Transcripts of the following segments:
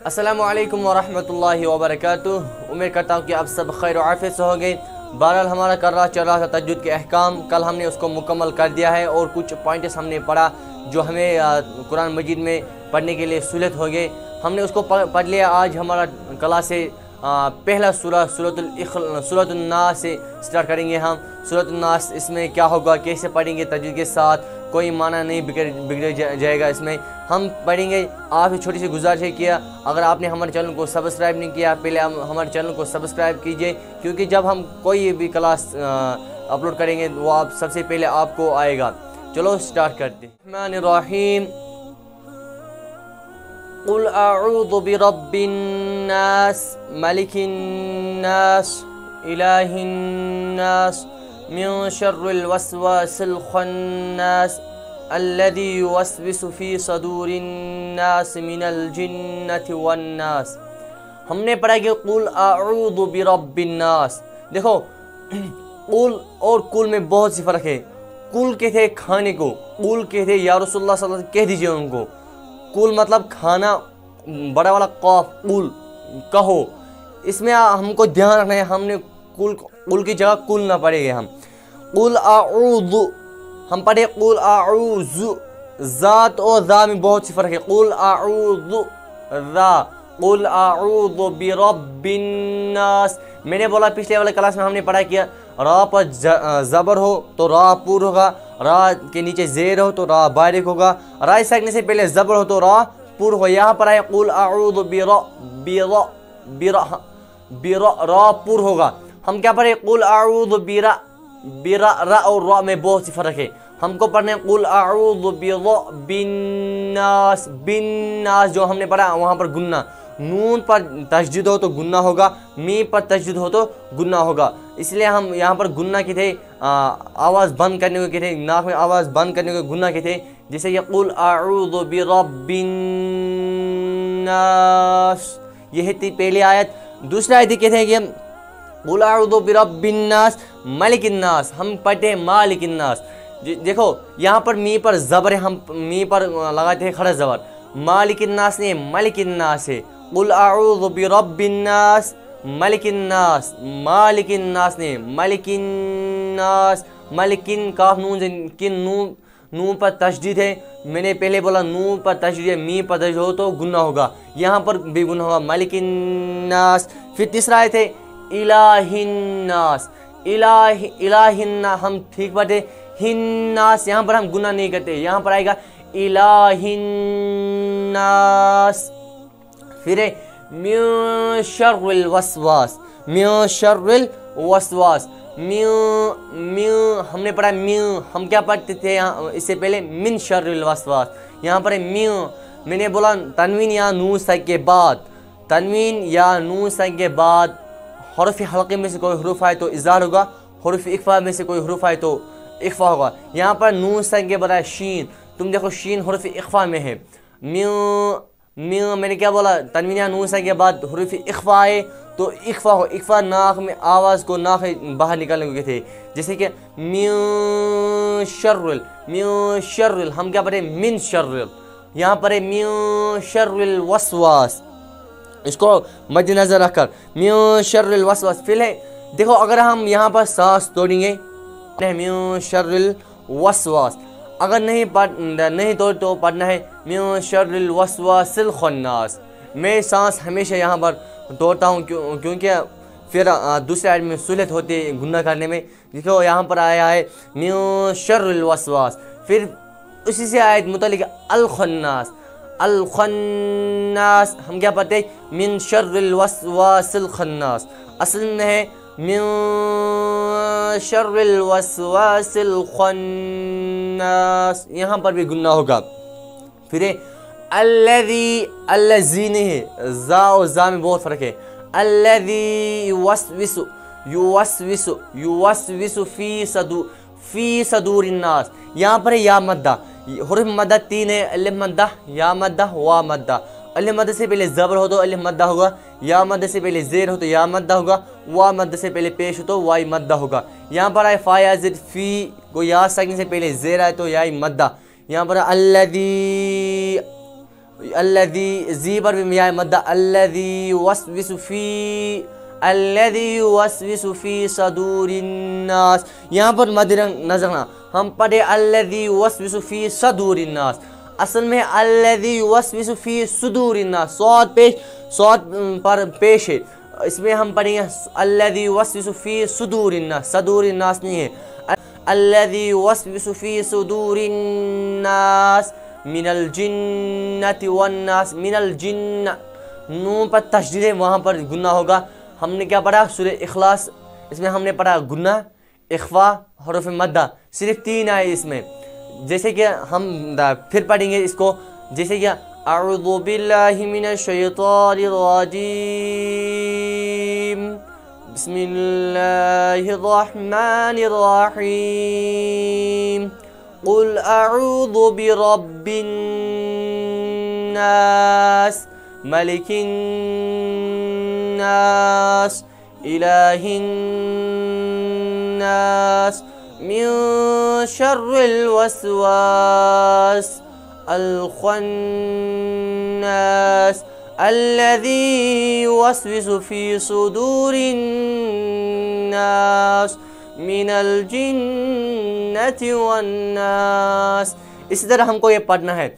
अस्सलामु अलैकुम वरहमतुल्लाहि वबरकातुह। उम्मीद करता हूँ कि आप सब खैर और आफियत से होंगे। बहरहाल हमारा चल रहा था तजवीद के अहकाम, कल हमने उसको मुकम्मल कर दिया है और कुछ पॉइंट्स हमने पढ़ा जो हमें कुरान मजीद में पढ़ने के लिए सहूलत हो गए। हमने उसको पढ़ लिया। आज हमारा क्लास से पहला सूरतुल नास से स्टार्ट करेंगे हम। सूरतुल नास इसमें क्या होगा, कैसे पढ़ेंगे तजवीद के साथ, कोई माना नहीं बिगड़ जाएगा। इसमें हम पढ़ेंगे। आपसे छोटी सी गुजारिश है किया, अगर आपने हमारे चैनल को सब्सक्राइब नहीं किया पहले हमारे चैनल को सब्सक्राइब कीजिए, क्योंकि जब हम कोई भी क्लास अपलोड करेंगे वो आप सबसे पहले आपको आएगा। चलो स्टार्ट करते हैं। रहमान कुल अऊज़ु बिरब्बिन नास मलिकिन नास इलाहिन नास मिन शर्रिल वस्वासिल खन्नास अल्लज़ी युवस्विसु फी सदूरिन नास मिनल जिन्नति वन नास। हमने पढ़ा कि कुल अऊज़ु बिरब्बिन नास। देखो कुल और कुल में बहुत सी फ़र्क है। कुल कहते हैं खाने को, कुल कहते हैं या रसूलुल्लाह सल्लल्लाहु अलैहि वसल्लम कह दीजिए उनको। कुल मतलब खाना, बड़ा वाला कौफ, कुल कहो। इसमें हमको ध्यान रखना है, हमने कुल की जगह कुल ना पढ़ेंगे हम। कुल अऊज़ु हम पढ़े कुल अऊज़ु। ज़ात और ज़ा में बहुत सी फ़र्क है। कुल अऊज़ु ज़ा, कुल अऊज़ु बिरब्बिन नास। मैंने बोला पिछले वाले क्लास में हमने पढ़ा किया, रा पर ज़बर हो तो रा पूर होगा, रा के नीचे ज़ेर हो तो रा बारिक होगा, रा सकने से पहले ज़बर हो तो रा पूर हो। यहाँ पर आए कुल अऊज़ु बिरा रा पूर होगा। हम क्या पढ़े कुल अऊज़ु बिरा रा और रा में बहुत सी फ़र्क है। हमको पढ़ने कुल अऊज़ु बिरब्बिन नास। बिन नास जो हमने पढ़ा वहाँ पर गुन्ना, नून पर तशदीद हो तो गुन्ना होगा, मी पर तशदीद हो तो गुन्ना होगा। इसलिए हम यहाँ पर गुन्ना के थे, आवाज़ बंद करने को थे, नाक में आवाज़ बंद करने को गुन्ना के थे। जैसे ये कुल अऊज़ु बिरब्बिन नास, यह थी पहली आयत। दूसरी आयत कहते हैं कि कुल अऊज़ु बिरब्बिन नास मलिकिन नास। हम पढ़ते हैं मालिकिन नास। देखो यहाँ पर मी पर ज़बर है, हम मी पर लगाते हैं खड़ा ज़बर। मालिकिन नास ने मलिकिन नास है। कुल अऊज़ु बिरब्बिन नास मलिकिन नास, मालिकिन नास ने मलिकिन नास। मलिकिन काफ नून किन नून पर तशदीद है। मैंने पहले बोला नून पर तशदीद है, मी पर तशदीद हो तो गुन्ना होगा, यहाँ पर भी गुन्ना होगा, मलिकिन नास। फिर तीसरा आयत है इलाहिन नास। इलाहिन नास हम ठीक पढ़ते, हिन्नास यहाँ पर हम गुन्ना नहीं करते, यहाँ पर आएगा इलाहिन नास। फिर मिन शर्रिल वस्वास, मिन शर्रिल वस्वास। मिन हमने पढ़ा मिन, हम क्या पढ़ते थे इससे पहले मिन शर्रिल वस्वास। यहाँ पर मिन, मैंने बोला तनवीन या नून साकिन के बाद, तनवीन या नून साकिन के बाद हरफ हल्के में से कोई हरूफ आए तो इज़हार होगा, हरफ इख्फा में से कोई हरूफ आए तो इख्फा होगा। यहाँ पर नून साकिन के बजाय शीन, तुम देखो शीन हरफ इख्फा में है। मिन मैंने क्या बोला, तनवीन या नून साकिन के बाद हरफ इख्फा आए तो इख्फा हो। इख्फा नाक में आवाज़ को नाक बाहर निकालने के थे। जैसे कि मिन शर्रिल हम क्या पढ़े मिन शर्रिल, यहाँ पर मिन शर्रिल वस्वास। इसको मद्देनजर रखकर मिन शर्रिल वस्वास। फिर है देखो, अगर हम यहाँ पर सांस तोड़ेंगे मिन शर्रिल वस्वास, अगर नहीं तो पढ़ना है मिन शर्रिल वस्वासिल खन्नास। मैं सांस हमेशा यहाँ पर तोड़ता हूँ क्योंकि फिर दूसरे आयत में सहूलत होती है गुन्ना करने में। देखो यहाँ पर आया है मिन शर्रिल वस्वास। फिर उसी से आयत मुतल्लिक़ अल खन्नास। अल खन्नास हम क्या पढ़ते हैं मिन शर्रिल वस्वासिल खन्नास। असल में है मिन शर्रिल वस्वासिल खन्नास, यहाँ पर भी गुन्ना होगा। फिर अल्लज़ी नहीं है, ज़ा और ज़ा में बहुत फ़र्क है। अल्लज़ी युवस्विसु फी सदूरिन नास। यहाँ पर है या मद्दा, हुर्फ मद्दा तीन है, अलिफ मद्दा, या मद्दा, वा मद्दा। अलिफ मद्दा से पहले ज़बर हो तो अलिफ मद्दा होगा, या मद्दा से पहले ज़ेर हो तो या मद्दा होगा, वा मद्दा से पहले पेश हो तो वाई मद्दा होगा। यहाँ पर आए फ़ा या ज़िद फ़ी को या सकने से पहले ज़ेर आए तो याई मद्दा। यहाँ पर अल्लज़ी الذی زی پر بھی میاء مدہ الذی یوسوس فی الذی یوسوس فی صدور الناس، یہاں پر مد نظر نہ ہم پڑھے الذی یوسوس فی صدور الناس، اصل میں الذی یوسوس فی صدور الناس صاد پر پیش ہے، اس میں ہم پڑھیں گے الذی یوسوس فی صدور الناس، صدور الناس نہیں ہے، الذی یوسوس فی صدور الناس من الجنۃ والناس، من الجن نون پر تشدید ہے، وہاں پر گنہ ہوگا۔ ہم نے کیا پڑھا سورہ اخلاص، اس میں ہم نے پڑھا گنہ، اخفا، حروف مدہ، صرف 3 آئے اس میں، جیسے کہ ہم پھر پڑھیں گے اس کو، جیسے کہ اعوذ باللہ من الشیطان الرجیم بسم اللہ الرحمن الرحیم قل اعوذ برب الناس ملک الناس الہ الناس من شر الوسواس الخناس الذي يوسوس في صدور الناس من الجنة والناس۔ اسی طرح ہم کو یہ پڑھنا ہے،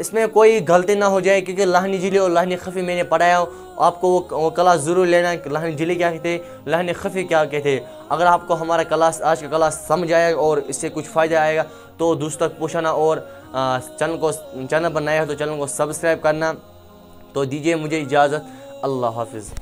اس میں کوئی غلطی نہ ہو جائے، کیونکہ لہنی جلی اور لہنی خفی میں نے پڑھایا، آپ کو وہ کلاس ضرور لینا ہے کہ لہنی جلی کیا کہتے ہیں، لہنی خفی کیا کہتے ہیں۔ اگر آپ کو ہمارا کلاس آج کا کلاس سمجھ آئے اور اس سے کچھ فائدہ آئے گا تو دوست تک پہنچانا، اور چینل پر نئے ہو تو چینل کو سبسکرائب کرنا۔ تو دیجیے مجھے اجازت، اللہ حافظ۔